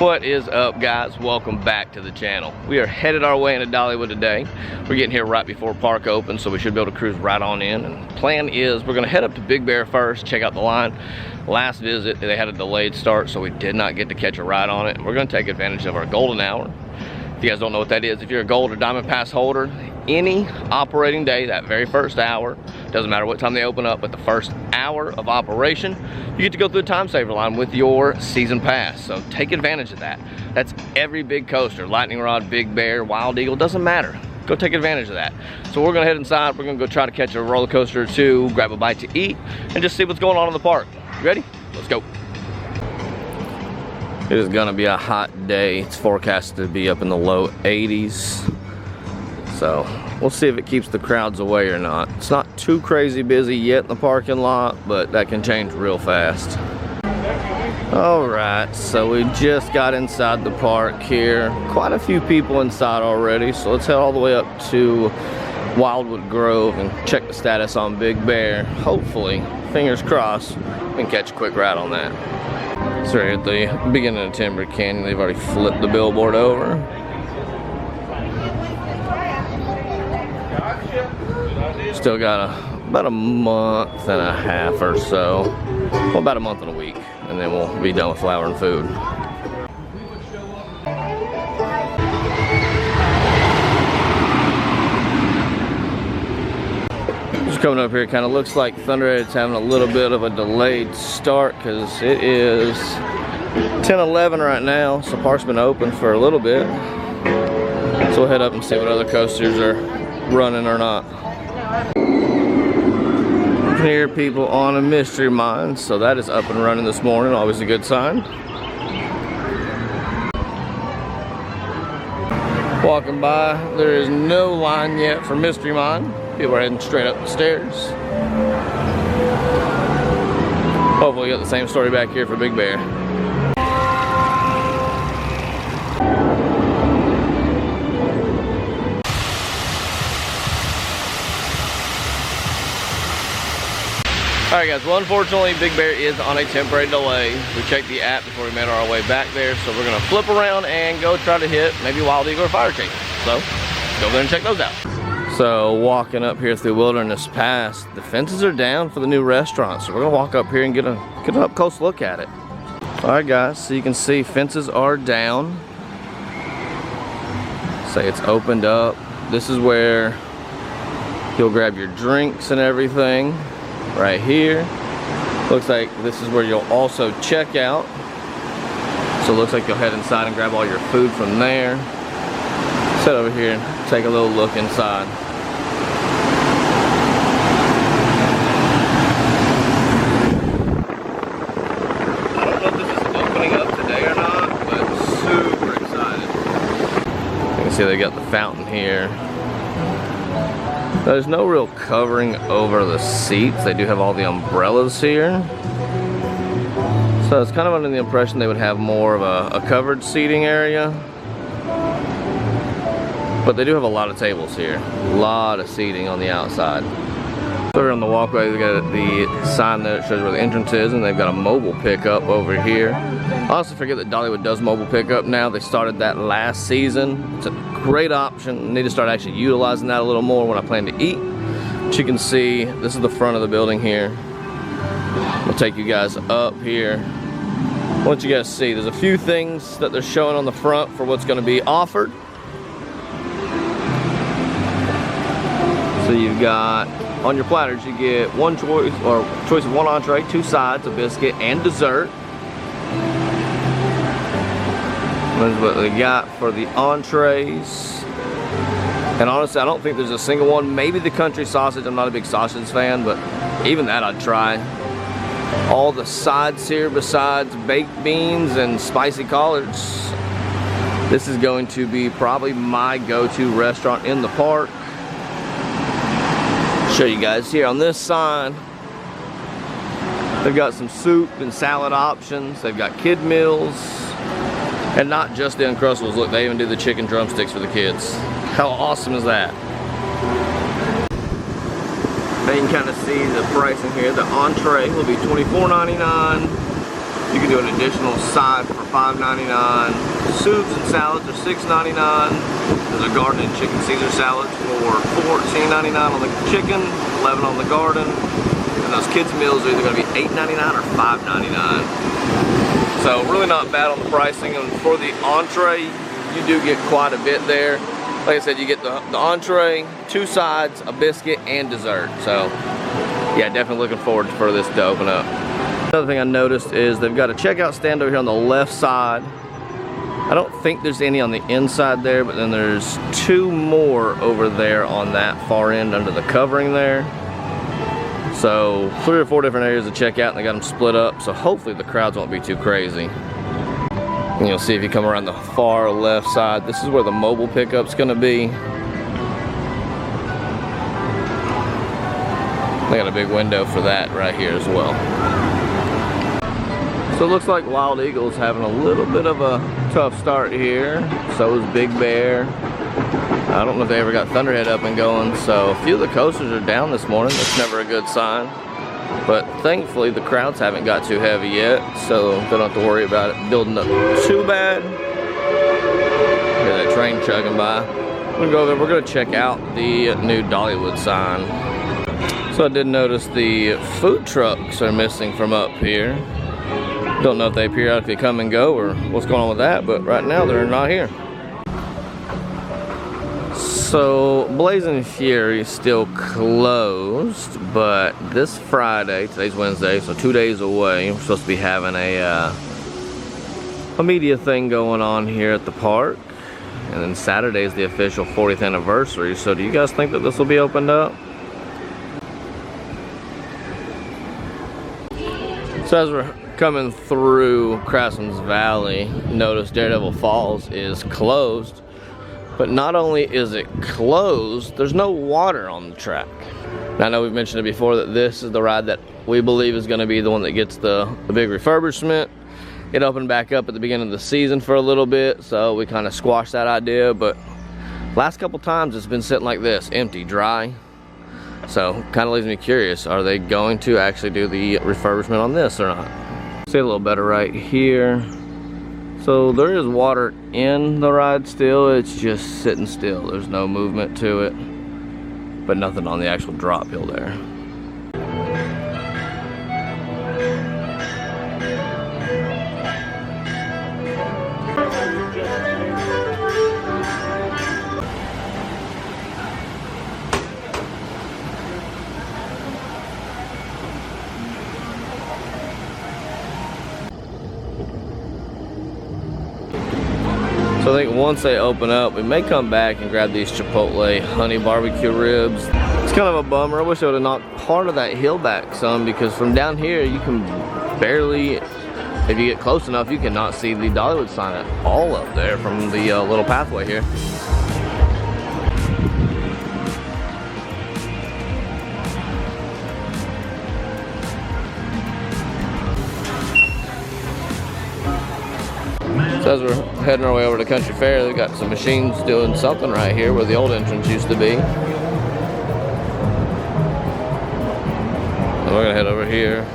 What is up, guys? Welcome back to the channel. We are headed our way into Dollywood today. We're getting here right before park opens, so we should be able to cruise right on in. And the plan is we're gonna head up to Big Bear first, check out the line. Last visit, they had a delayed start, so we did not get to catch a ride on it. We're gonna take advantage of our golden hour. If you guys don't know what that is, if you're a gold or diamond pass holder, any operating day, that very first hour, doesn't matter what time they open up, but the first hour of operation, you get to go through the time saver line with your season pass. So take advantage of that. That's every big coaster, Lightning Rod, Big Bear, Wild Eagle, doesn't matter. Go take advantage of that. So we're gonna head inside, we're gonna go try to catch a roller coaster or two, grab a bite to eat, and just see what's going on in the park. You ready? Let's go. It is gonna be a hot day. It's forecasted to be up in the low 80s. So we'll see if it keeps the crowds away or not. It's not too crazy busy yet in the parking lot, but that can change real fast. All right, so we just got inside the park here. Quite a few people inside already, so let's head all the way up to Wildwood Grove and check the status on Big Bear. Hopefully, fingers crossed, we can catch a quick ride on that. So right at the beginning of Timber Canyon, they've already flipped the billboard over. Still got about a month and a half or so. Well, about a month and a week, and then we'll be done with flour and food. Just coming up here, it kind of looks like Thunderhead's having a little bit of a delayed start because it is 10:11 right now, so park's been open for a little bit. So we'll head up and see what other coasters are running or not. You can hear people on a Mystery Mine, so that is up and running this morning, always a good sign. Walking by, there is no line yet for Mystery Mine. People are heading straight up the stairs. Hopefully we got the same story back here for Big Bear. Alright guys, well unfortunately Big Bear is on a temporary delay. We checked the app before we made our way back there, so we're going to flip around and go try to hit maybe Wild Eagle or Fire Chaser. So, go there and check those out. So, walking up here through Wilderness Pass, the fences are down for the new restaurant, so we're going to walk up here and get an up close look at it. Alright guys, so you can see fences are down. Say it's opened up. This is where you'll grab your drinks and everything. Right here. Looks like this is where you'll also check out. So it looks like you'll head inside and grab all your food from there. Sit over here and take a little look inside. I don't know if this is opening up today or not, but super excited. You can see they got the fountain here. There's no real covering over the seats. They do have all the umbrellas here. So it's kind of under the impression they would have more of a covered seating area. But they do have a lot of tables here. A lot of seating on the outside. So on the walkway, we got the sign that shows where the entrance is, and they've got a mobile pickup over here. I also forget that Dollywood does mobile pickup now. They started that last season. It's a great option. I need to start actually utilizing that a little more when I plan to eat. But you can see, this is the front of the building here. I'll take you guys up here. I want you guys to see, there's a few things that they're showing on the front for what's going to be offered. So you've got, on your platters, you get one choice, or choice of one entree, two sides, a biscuit, and dessert. That's what they got for the entrees. And honestly, I don't think there's a single one. Maybe the country sausage. I'm not a big sausage fan, but even that I'd try. All the sides here besides baked beans and spicy collards. This is going to be probably my go-to restaurant in the park. Show you guys here on this side. They've got some soup and salad options. They've got kid meals. And not just the Uncrustables. Look, they even do the chicken drumsticks for the kids. How awesome is that? Now you can kind of see the pricing here. The entree will be $24.99. You can do an additional side for $5.99. Soups and salads are $6.99. There's a garden and chicken Caesar salads for $14.99 on the chicken, $11 on the garden. And those kids' meals are either going to be $8.99 or $5.99. So really not bad on the pricing. And for the entree, you do get quite a bit there. Like I said, you get the entree, 2 sides, a biscuit, and dessert. So yeah, definitely looking forward for this to open up. Another thing I noticed is they've got a checkout stand over here on the left side. I don't think there's any on the inside there, but then there's 2 more over there on that far end under the covering there. So 3 or 4 different areas to check out, and they got them split up, so hopefully the crowds won't be too crazy. And you'll see if you come around the far left side, this is where the mobile pickup's gonna be. They got a big window for that right here as well. So it looks like Wild Eagle's having a little bit of a tough start here. So is Big Bear. I don't know if they ever got Thunderhead up and going. So a few of the coasters are down this morning. That's never a good sign. But thankfully the crowds haven't got too heavy yet. So they don't have to worry about it building up too bad. Hear that train chugging by. We're gonna go over, we're gonna check out the new Dollywood sign. So I did notice the food trucks are missing from up here. Don't know if they periodically come and go or what's going on with that, but right now they're not here. So Blazing Fury is still closed, but this Friday, today's Wednesday, so 2 days away, we're supposed to be having a media thing going on here at the park. And then Saturday is the official 40th anniversary. So do you guys think that this will be opened up? So as we're coming through Craftsman's Valley, notice Daredevil Falls is closed. But not only is it closed, there's no water on the track. Now, I know we've mentioned it before that this is the ride that we believe is going to be the one that gets the big refurbishment. It opened back up at the beginning of the season for a little bit, so we kind of squashed that idea. But last couple times it's been sitting like this, empty, dry. So kind of leaves me curious, are they going to actually do the refurbishment on this or not? See a little better right here. So there is water in the ride still, it's just sitting still. There's no movement to it, but nothing on the actual drop hill there. So I think once they open up, we may come back and grab these Chipotle honey barbecue ribs. It's kind of a bummer. I wish I would have knocked part of that hill back some, because from down here you can barely, if you get close enough, you cannot see the Dollywood sign at all up there from the little pathway here. So as we're heading our way over to Country Fair, they've got some machines doing something right here where the old entrance used to be. And we're gonna head over here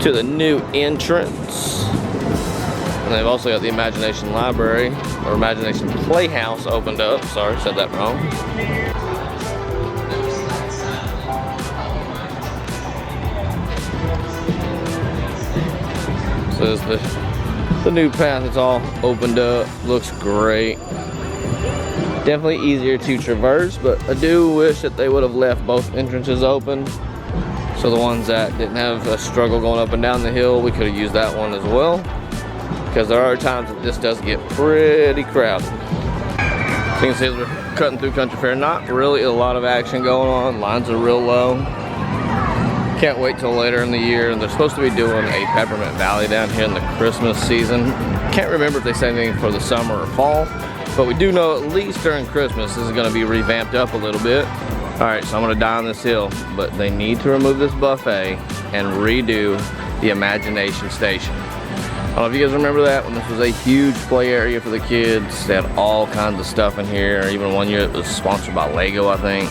to the new entrance. And they've also got the Imagination Library, or Imagination Playhouse opened up. Sorry, said that wrong. So this is the new path. It's all opened up, looks great. Definitely easier to traverse, but I do wish that they would have left both entrances open. So the ones that didn't have a struggle going up and down the hill, we could have used that one as well. Because there are times that this does get pretty crowded. So you can see as we're cutting through Country Fair, not really a lot of action going on. Lines are real low. Can't wait till later in the year, and they're supposed to be doing a Peppermint Valley down here in the Christmas season. Can't remember if they say anything for the summer or fall, but we do know at least during Christmas this is going to be revamped up a little bit. Alright, so I'm going to die on this hill, but they need to remove this buffet and redo the Imagination Station. I don't know if you guys remember that, when this was a huge play area for the kids. They had all kinds of stuff in here. Even one year it was sponsored by Lego, I think.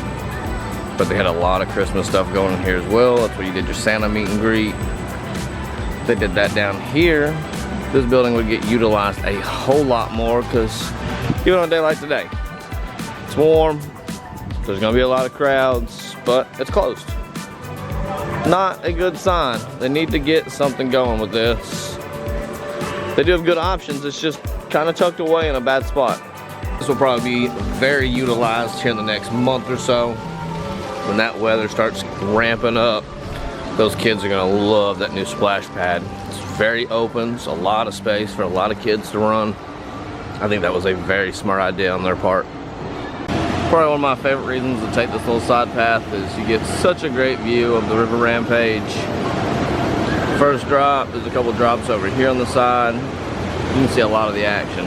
But they had a lot of Christmas stuff going in here as well. That's where you did your Santa meet and greet. If they did that down here, this building would get utilized a whole lot more, because even on a day like today, it's warm, there's gonna be a lot of crowds, but it's closed. Not a good sign. They need to get something going with this. They do have good options, it's just kind of tucked away in a bad spot. This will probably be very utilized here in the next month or so. When that weather starts ramping up, those kids are gonna love that new splash pad. It's very open, it's a lot of space for a lot of kids to run. I think that was a very smart idea on their part. Probably one of my favorite reasons to take this little side path is you get such a great view of the River Rampage. First drop, there's a couple drops over here on the side. You can see a lot of the action.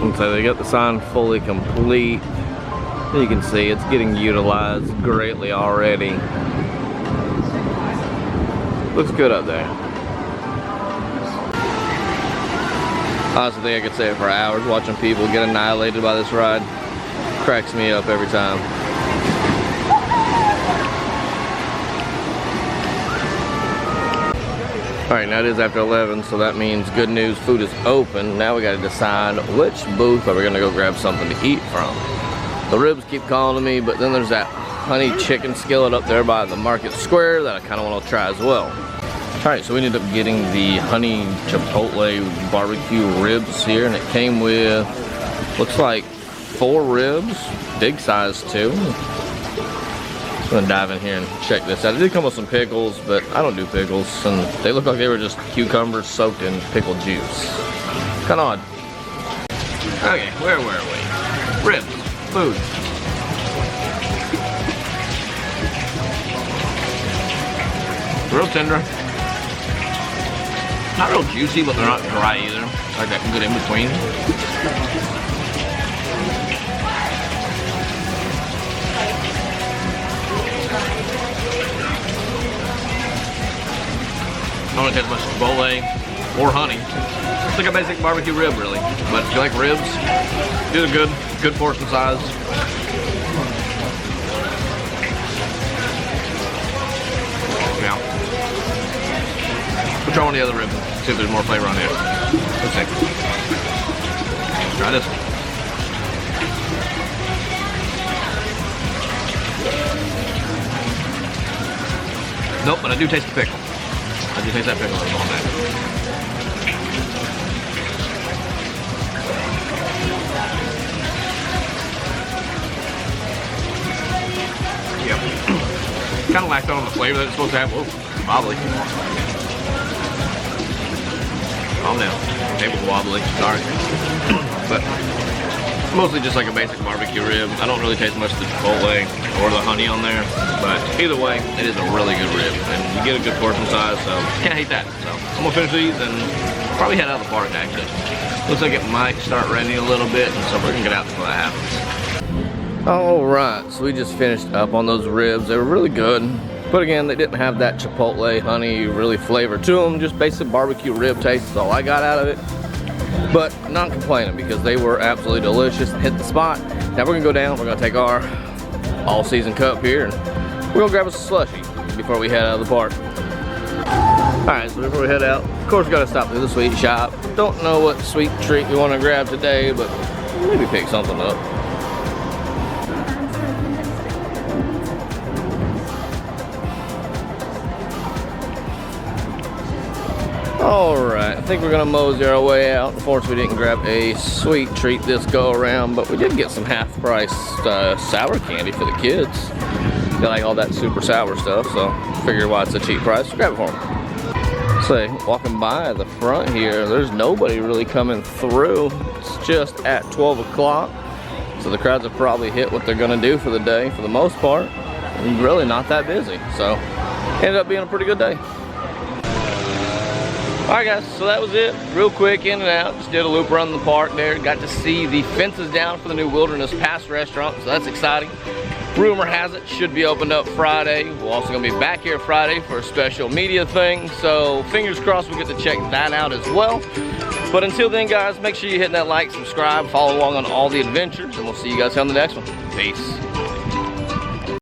And so they got the sign fully complete. You can see it's getting utilized greatly already. Looks good up there. Honestly, I think I could say it for hours watching people get annihilated by this ride. Cracks me up every time. Alright, now it is after 11, so that means good news, food is open. Now we gotta decide which booth are we gonna go grab something to eat from. The ribs keep calling to me, but then there's that honey chicken skillet up there by the market square that I kinda wanna try as well. Alright, so we ended up getting the honey chipotle barbecue ribs here, and it came with, looks like 4 ribs, big size too. I'm gonna dive in here and check this out. It did come with some pickles, but I don't do pickles, and they look like they were just cucumbers soaked in pickle juice. Kinda odd. Okay, where were we? Ribs, food. Real tender. Not real juicy, but they're not dry either. Like that good in between. I don't taste much chipotle or honey. It's like a basic barbecue rib, really. But if you like ribs, these are good portion size. Yeah. We'll try one of the other ribs and see if there's more flavor on there. Let's see. Try this one. Nope, but I do taste the pickle. I do taste that pickle that's on that. Yep. Kind of lacked on the flavor that it's supposed to have. Whoa, wobbly. Calm down. Table's wobbly. Sorry. But mostly just like a basic barbecue rib. I don't really taste much of the chipotle or the honey on there, but either way, it is a really good rib, and you get a good portion size, so can't hate that. So I'm gonna finish these and probably head out of the park. Actually, looks like it might start raining a little bit, so we're gonna get out before that happens. All right, so we just finished up on those ribs. They were really good, but again, they didn't have that chipotle honey really flavor to them. Just basic barbecue rib taste is all I got out of it. But not complaining, because they were absolutely delicious and hit the spot. Now we're gonna go down, we're gonna take our all-season cup here, and we're gonna grab us a slushie before we head out of the park. Alright, so before we head out, of course we gotta stop through the sweet shop. Don't know what sweet treat we wanna grab today, but maybe pick something up. Alright, I think we're gonna mosey our way out. Unfortunately, we didn't grab a sweet treat this go around, but we did get some half-price sour candy for the kids. They like all that super sour stuff, so figure why it's a cheap price. Grab it for them. So, walking by the front here, there's nobody really coming through. It's just at 12 o'clock, so the crowds have probably hit what they're gonna do for the day for the most part. And really not that busy, so ended up being a pretty good day. Alright guys, so that was it. Real quick, in and out. Just did a loop around the park there. Got to see the fences down for the new Wilderness Pass restaurant, so that's exciting. Rumor has it, should be opened up Friday. We're also gonna be back here Friday for a special media thing, so fingers crossed we get to check that out as well. But until then, guys, make sure you're hitting that like, subscribe, follow along on all the adventures, and we'll see you guys on the next one. Peace.